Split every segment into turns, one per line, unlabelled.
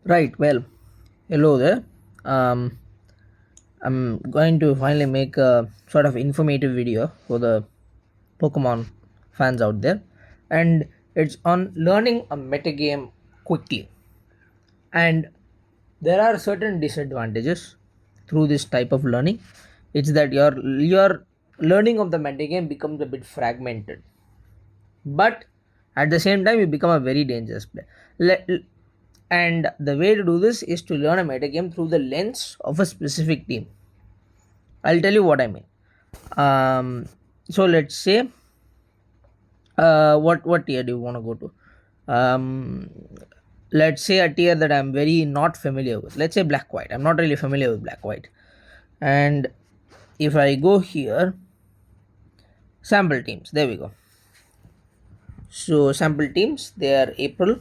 Right, well, hello there. Um, I'm going to finally make a sort of informative video for the Pokemon fans out there, and it's on learning a metagame quickly. And there are certain disadvantages through this type of learning. It's that your learning of the metagame becomes a bit fragmented, but at the same time, you become a very dangerous player. And the way to do this is to learn a metagame through the lens of a specific team. I'll tell you what I mean. Um, so let's say, what tier do you want to go to? Um, let's say a tier that I'm very not familiar with. Let's say black white. I'm not really familiar with black white, and if I go here, sample teams. There we go. So sample teams. They are April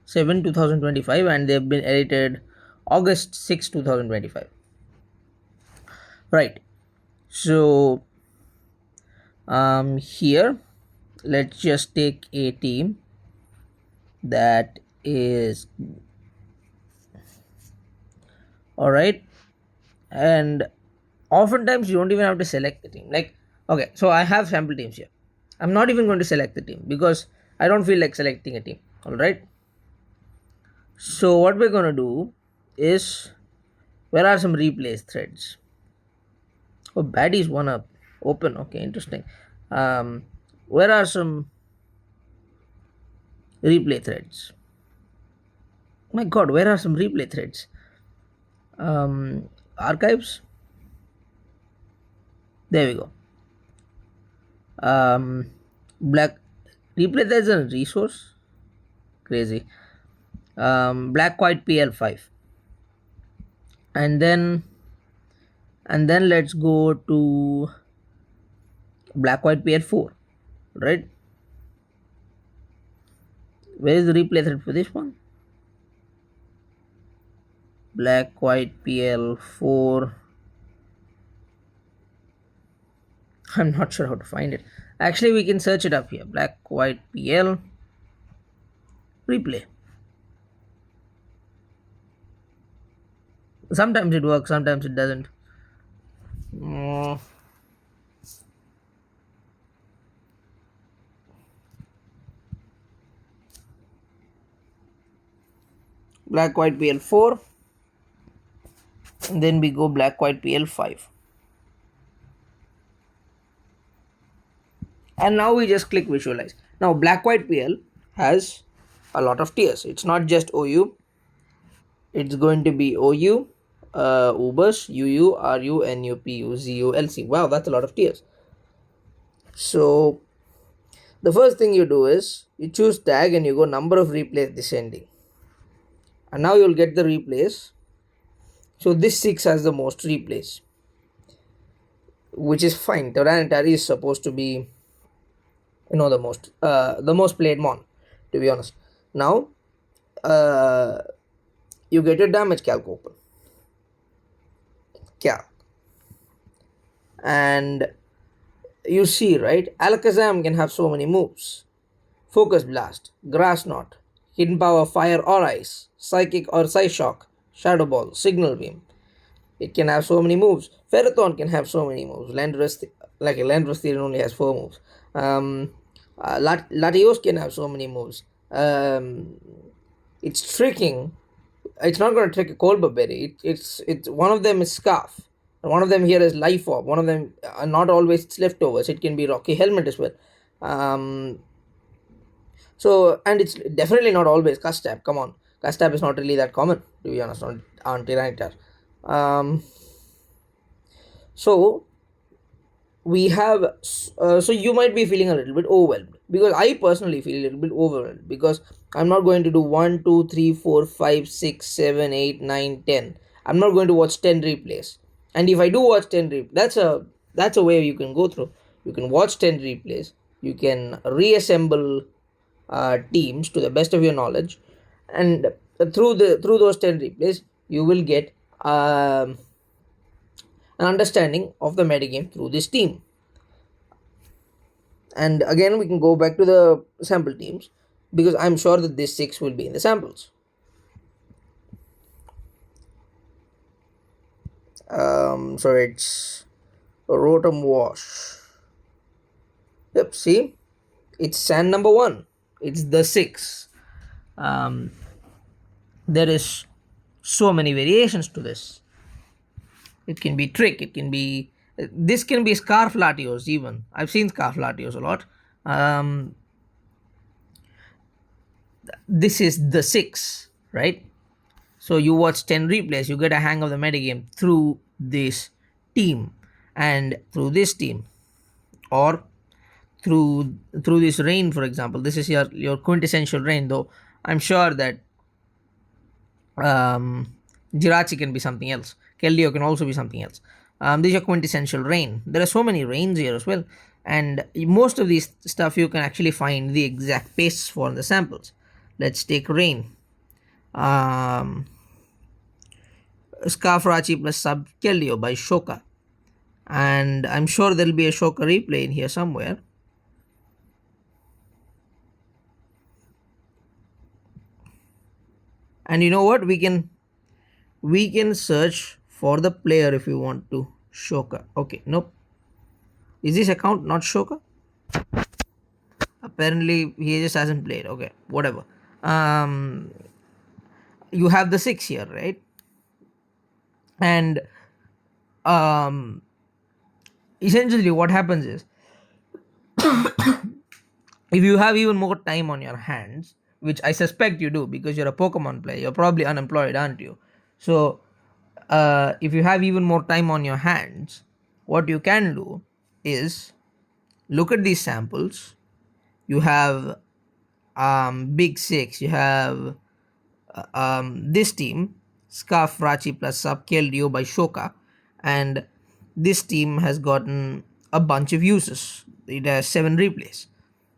7, 2025, and they've been edited August 6, 2025. Right. So here, let's just take a team that is all right, and oftentimes you don't even have to select the team. Like, okay, so I have sample teams here. I'm not even going to select the team because I don't feel like selecting a team. All right. So what we're going to do is, where are some replays threads? Oh, baddies wanna open. Okay, interesting. Where are some replay threads? My God, where are some replay threads? Archives. There we go. Black replay threads a resource. Crazy. Black white PL5, and then let's go to black white PL4. Right. Where is the replay thread for this one? Black white PL4. I'm not sure how to find it. Actually, we can search it up here. Black white PL replay. Sometimes it works, sometimes it doesn't. Black white PL4, and then we go black white PL5, and now we just click visualize. Now black white PL has a lot of tiers. It's not just OU, it's going to be OU, UBUS, UU, RU, NU, PU, ZU, LC. Wow, that's a lot of tiers. So the first thing you do is you choose tag and you go number of replays descending, and now you'll get the replays. So this 6 has the most replays, which is fine. Tyranitar is supposed to be, the most played mon, to be honest. Now you get your damage calc open. Calc. And you see, right? Alakazam can have so many moves. Focus Blast, Grass Knot, Hidden Power Fire or Ice, Psychic or Psyshock, Shadow Ball, Signal Beam. It can have so many moves. Ferrothorn can have so many moves. Landorus Theory only has 4 moves. Latios can have so many moves. It's tricking. It's not going to trick a Colbur Berry. It's one of them is Scarf. And one of them here is Life Orb. One of them are not always it's leftovers. It can be Rocky Helmet as well. So, and it's definitely not always Custab. Come on. Custab is not really that common, to be honest, on Tyranitar. So we have, so you might be feeling a little bit overwhelmed, because I personally feel a little bit overwhelmed, because I'm not going to do 1, 2, 3, 4, 5, 6, 7, 8, 9, 10. I'm not going to watch 10 replays. And if I do watch 10 replays, that's a way you can go through. You can watch 10 replays. You can reassemble teams to the best of your knowledge, and through those 10 replays you will get an understanding of the metagame through this team. And again, we can go back to the sample teams, because I'm sure that this 6 will be in the samples. So it's Rotom Wash. Yep, see, it's sand number one. It's the six. Um, there is so many variations to this. It can be trick. It can be this can be scarf latios even. I've seen scarf latios a lot. Um, this is the six, right? So you watch 10 replays, you get a hang of the metagame through this team and through this team, or through this rain, for example. This is your quintessential rain, though I'm sure that um, Jirachi can be something else. Keldeo can also be something else. This is your quintessential rain. There are so many rains here as well, and most of these stuff you can actually find the exact pastes for in the samples. Let's take rain. Um, Scarfrachi plus sub Keldeo by Shoka, and I'm sure there'll be a Shoka replay in here somewhere. And you know what, we can search for the player if we want to. Shoka, okay, nope. Is this account not Shoka? Apparently he just hasn't played. Okay, whatever. um you have the six here, right? And um essentially what happens is, if you have even more time on your hands, which I suspect you do because you're a Pokemon player, you're probably unemployed, aren't you? So if you have even more time on your hands, what you can do is look at these samples. You have Big Six, you have this team, Scarf Rachi plus Sub Keldeo by Shoka, and this team has gotten a bunch of uses. It has 7 replays.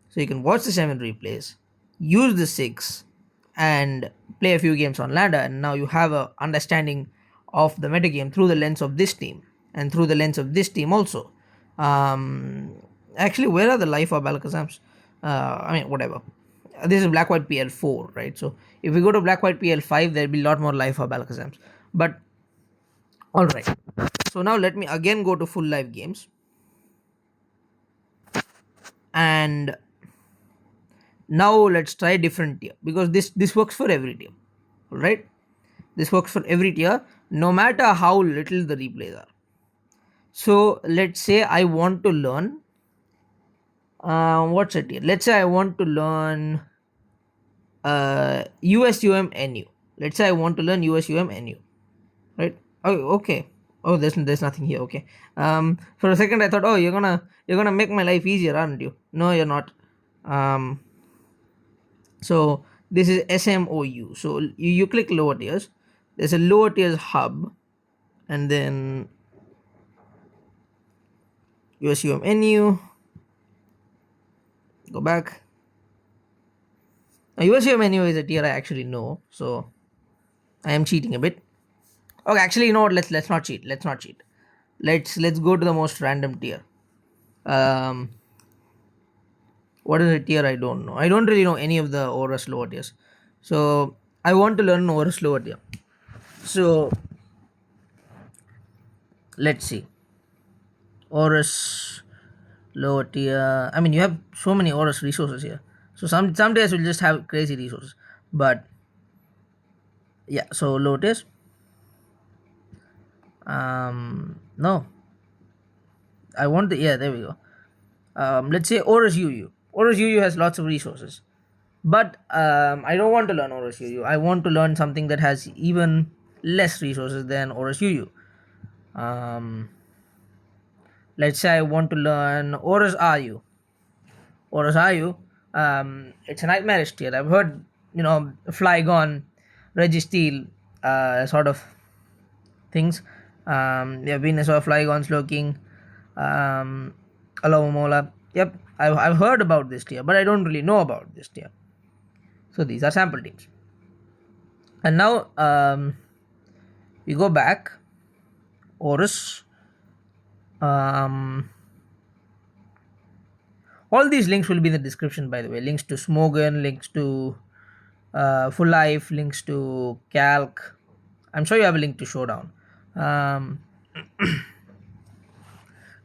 So you can watch the 7 replays, use the 6, and play a few games on ladder, and now you have a understanding of the metagame through the lens of this team and through the lens of this team also. Actually, where are the life of Alakazams? Whatever. This is Black White PL4, right? So if we go to Black White PL5, there'll be a lot more life of Alakazams. But alright. So now let me again go to full live games. And now let's try different tier, because this works for every tier. Alright? This works for every tier, no matter how little the replays are. So let's say I want to learn what's it here? Let's say I want to learn USUM NU. Let's say I want to learn USUM NU, right? Oh, okay. Oh, there's nothing here. Okay. For a second I thought, oh, you're gonna make my life easier, aren't you? No, you're not. So this is SMOU. So you click lower tiers. There's a lower tiers hub, and then USUM NU. Go back. Now, USUM NU is a tier I actually know, so I am cheating a bit. Okay, actually, you know what? Let's not cheat. Let's not cheat. Let's go to the most random tier. What is a tier? I don't know. I don't really know any of the Aurus lower tiers. So I want to learn Aurus lower tier. So let's see. Aurus lower tier. I mean, you have so many Aurus resources here. So some tiers will just have crazy resources. But yeah, so lower tiers. No. I want the, yeah, there we go. Let's say Aurus UU. Aurus UU has lots of resources. But I don't want to learn Aurus UU. I want to learn something that has even less resources than Aurus UU. Let's say I want to learn Aurus RU. Aurus RU, it's a nightmarish tier. I've heard, Flygon, Registeel, sort of things. There have been a sort of Flygons looking, Alomomola. Yep, I've heard about this tier, but I don't really know about this tier. So these are sample teams. And now we go back. Aurus. All these links will be in the description, by the way. Links to Smogon, links to Full Life, links to Calc. I'm sure you have a link to Showdown.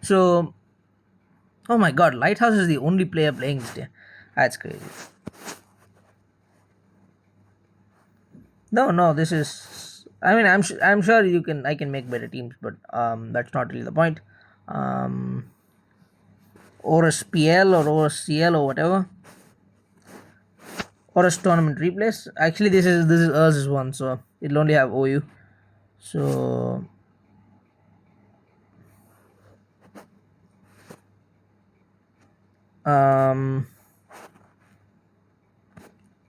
So, oh my god, Lighthouse is the only player playing this game. That's crazy. No, no, this is. I mean, I'm sure you can. I can make better teams, but that's not really the point. Um, or a PL or a CL or whatever, or a tournament replays. Actually, this is us one, so it'll only have OU. So um,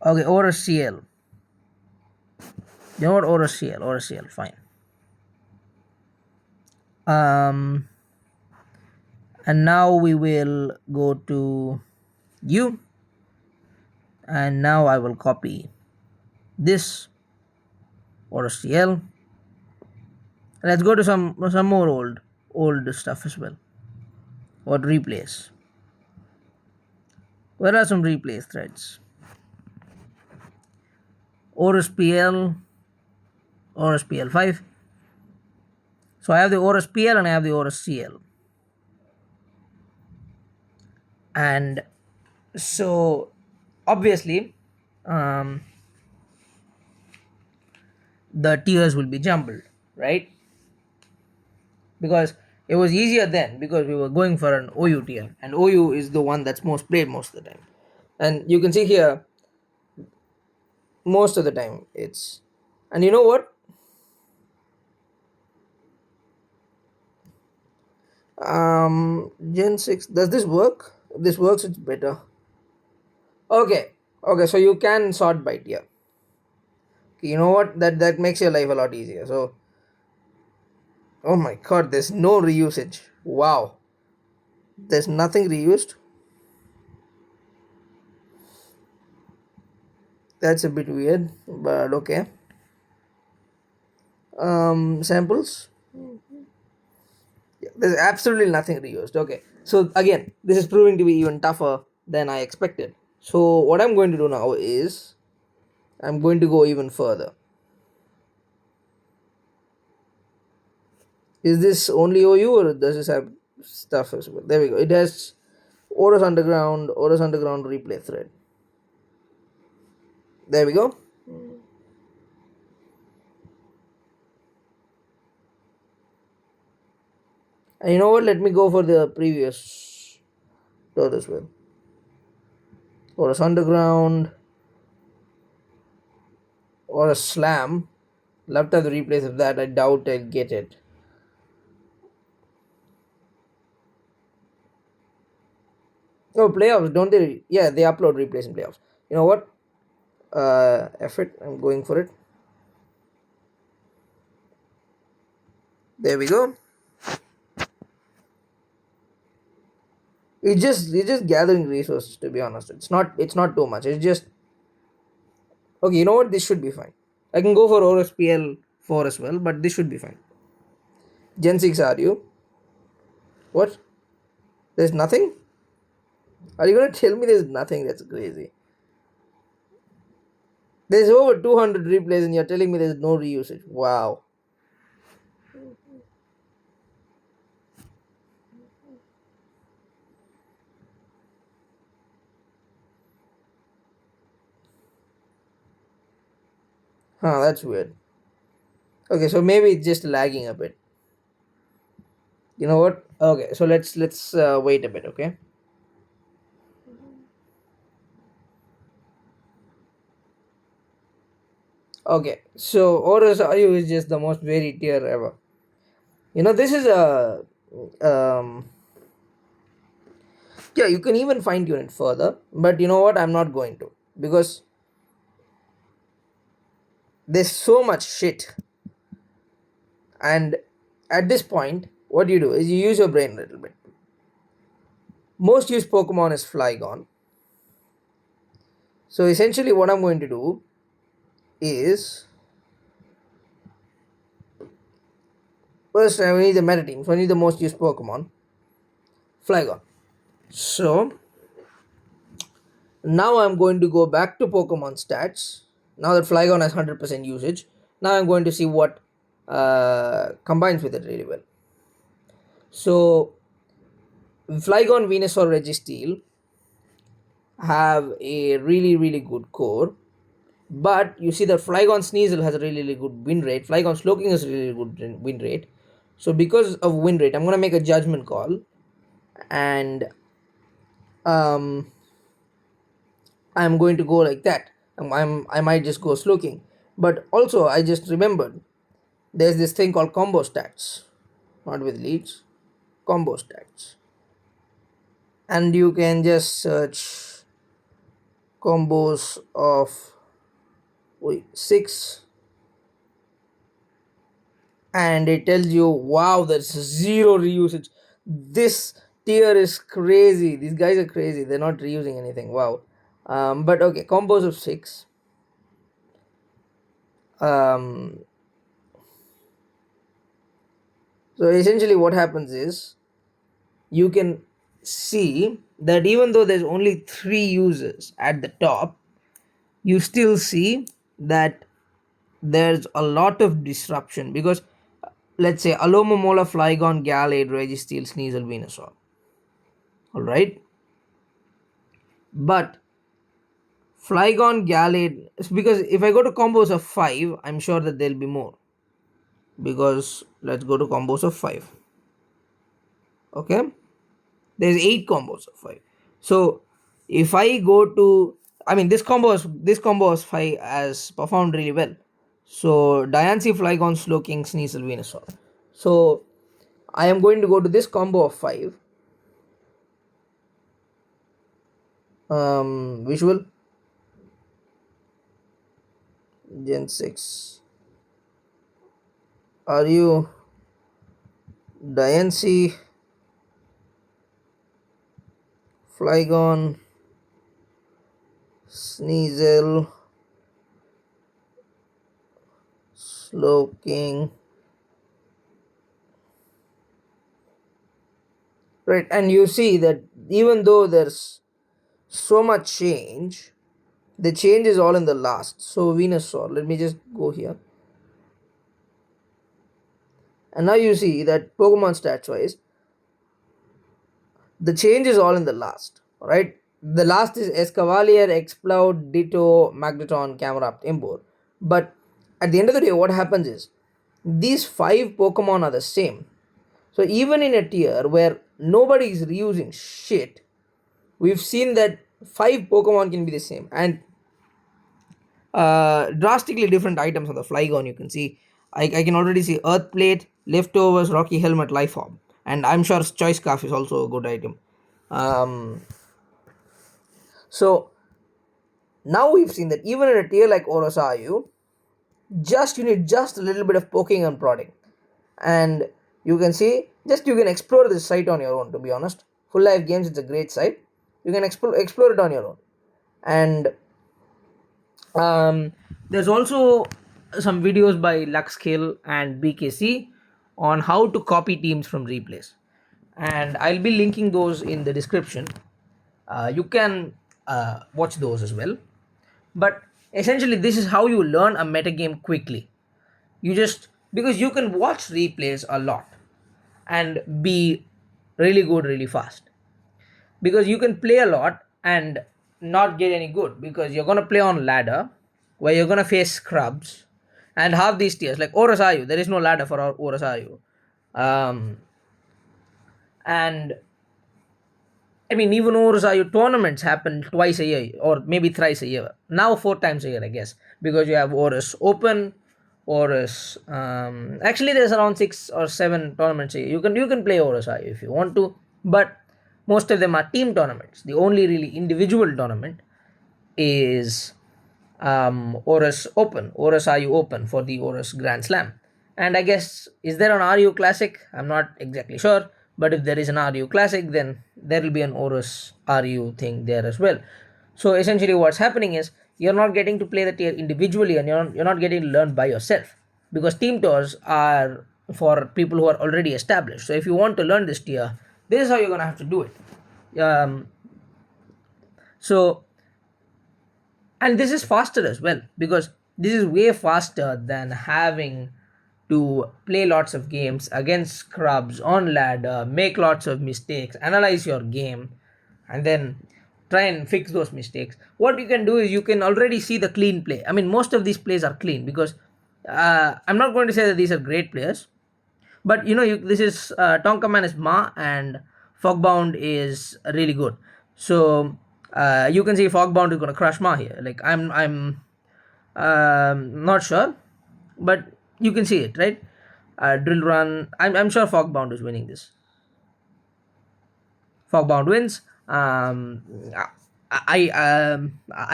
okay, or a CL. You know what? Or a CL, fine. Um, and now we will go to U, and now I will copy this or a CL. Let's go to some more old stuff as well. What replays? Where are some replays threads? Orus PL, Orus PL5. So I have the Orus PL and I have the Orus CL. And so obviously um, the tiers will be jumbled, right? Because it was easier then because we were going for an OU tier, and OU is the one that's most played most of the time. And you can see here, most of the time it's. And you know what? Gen 6, does this work? If this works, it's better. Okay, okay, so you can sort by tier. You know what? That makes your life a lot easier. So, oh my god, there's no reusage. Wow, there's nothing reused. That's a bit weird, but okay. Samples. Yeah, there's absolutely nothing reused. Okay, so again, this is proving to be even tougher than I expected. So what I'm going to do now is I'm going to go even further. Is this only OU or does this have stuff as well? There we go. It has Orus Underground replay thread. There we go. And you know what? Let me go for the previous third as well. Orus Underground or a Slam. Love to have the replays of that. I doubt I'll get it. Oh, playoffs, don't they? Yeah, they upload replays in playoffs. You know what? Effort. I'm going for it. There we go. It's just gathering resources, to be honest. It's not too much. It's just okay. You know what? This should be fine. I can go for OSPL 4 as well, but this should be fine. Gen 6 are you? What? There's nothing? Are you gonna tell me there's nothing? That's crazy. There's over 200 replays and you're telling me there's no reusage. Wow. Huh, that's weird. Okay, so maybe it's just lagging a bit. You know what? Okay, so let's wait a bit, okay? Okay, so Horus Ayu is just the most varied tier ever. This is a yeah, you can even fine tune it further, but you know what? I'm not going to because there's so much shit, and at this point, what you do is you use your brain a little bit. Most used Pokemon is Flygon. So essentially, what I'm going to do is first I need the meta team, so I need the most used Pokemon, Flygon. So now I'm going to go back to Pokemon stats. Now that Flygon has 100% usage, now I'm going to see what combines with it really well. So Flygon, Venusaur, Registeel have a really really good core, but you see that Flygon Sneasel has a really, really good win rate. Flygon Slowking has a really good win rate. So because of win rate, I'm gonna make a judgment call, and um, I'm going to go like that. I might just go Slowking, but also I just remembered there's this thing called combo stats, not with leads, combo stats, and you can just search combos of wait, 6, and it tells you, wow, there's zero reusage. This tier is crazy. These guys are crazy. They're not reusing anything. Wow. But okay, combos of 6. um, so essentially what happens is, you can see that even though there's only 3 users at the top, you still see that there's a lot of disruption, because let's say Alomomola, Flygon, Gallade, Registeel, Sneasel, Venusaur. Alright? But Flygon, Gallade, because if I go to combos of 5, I'm sure that there'll be more. Because let's go to combos of 5. Okay? There's 8 combos of 5. So if I go to, I mean, this combo of 5 has performed really well. So Diancie, Flygon, Slowking, Sneasel, Venusaur. So I am going to go to this combo of 5. Visual Gen 6. Are you Diancie, Flygon, Sneasel, Slowking? Right, and you see that even though there's so much change, the change is all in the last. So Venusaur, let me just go here, and now you see that Pokemon stats wise, the change is all in the last. Right, the last is Escavalier, Exploud, Ditto, Magneton, Camerupt, Emboar. But at the end of the day, what happens is, these 5 Pokemon are the same. So even in a tier where nobody is reusing shit, we've seen that 5 Pokemon can be the same, and drastically different items on the Flygon. You can see, I can already see Earth Plate, Leftovers, Rocky Helmet, Life Orb, and I'm sure Choice Scarf is also a good item. So now we've seen that even in a tier like Orosayu, you need just a little bit of poking and prodding, and you can see, just you can explore this site on your own. To be honest, Full Life Games, it's a great site. You can explore it on your own, and there's also some videos by Luckskill and BKC on how to copy teams from replays, and I'll be linking those in the description. You can watch those as well. But essentially, this is how you learn a metagame quickly. You just, because you can watch replays a lot and be really good really fast, because you can play a lot and not get any good, because you're going to play on ladder where you're going to face scrubs, and half these tiers like Orosayu, there is no ladder for Orosayu. And I mean, even Orosayu tournaments happen twice a year or maybe thrice a year. Now 4 times a year, I guess, because you have Orus Open, Orus. Actually, there's around 6 or 7 tournaments a year. You can play Orosayu if you want to, but most of them are team tournaments. The only really individual tournament is Orus Open, Orosayu Open for the Orus Grand Slam. And I guess, is there an RU Classic? I'm not exactly sure, but if there is an RU Classic, then there will be an Orus RU thing there as well. So essentially, what's happening is, you're not getting to play the tier individually, and you're not getting to learn by yourself, because team tours are for people who are already established. So if you want to learn this tier, this is how you're gonna have to do it. So, and this is faster as well, because this is way faster than having to play lots of games against scrubs on ladder, make lots of mistakes, analyze your game, and then try and fix those mistakes. What you can do is you can already see the clean play. I mean, most of these plays are clean because I'm not going to say that these are great players, but this is Tonkaman is Ma and Fogbound is really good. So you can see Fogbound is going to crush Ma here. Like I'm not sure, but you can see it, right? Drill run. I'm sure Fogbound is winning this. Fogbound wins. I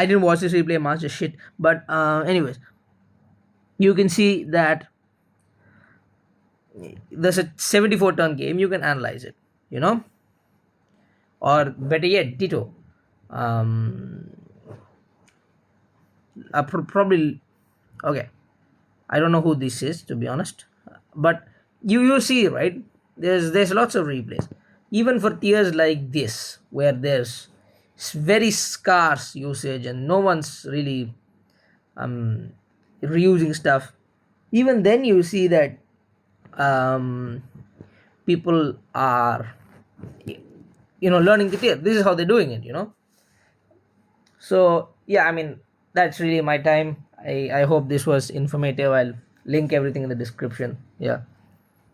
didn't watch this replay much, just shit. But anyways, you can see that there's a 74 turn game. You can analyze it, or better yet, Ditto. Um, Probably okay. I don't know who this is, to be honest, but you see, right? There's lots of replays, even for tiers like this where there's very scarce usage and no one's really um reusing stuff. Even then, you see that um people are learning the tier. This is how they're doing it. So yeah, I mean, that's really my time. I hope this was informative. I'll link everything in the description. Yeah.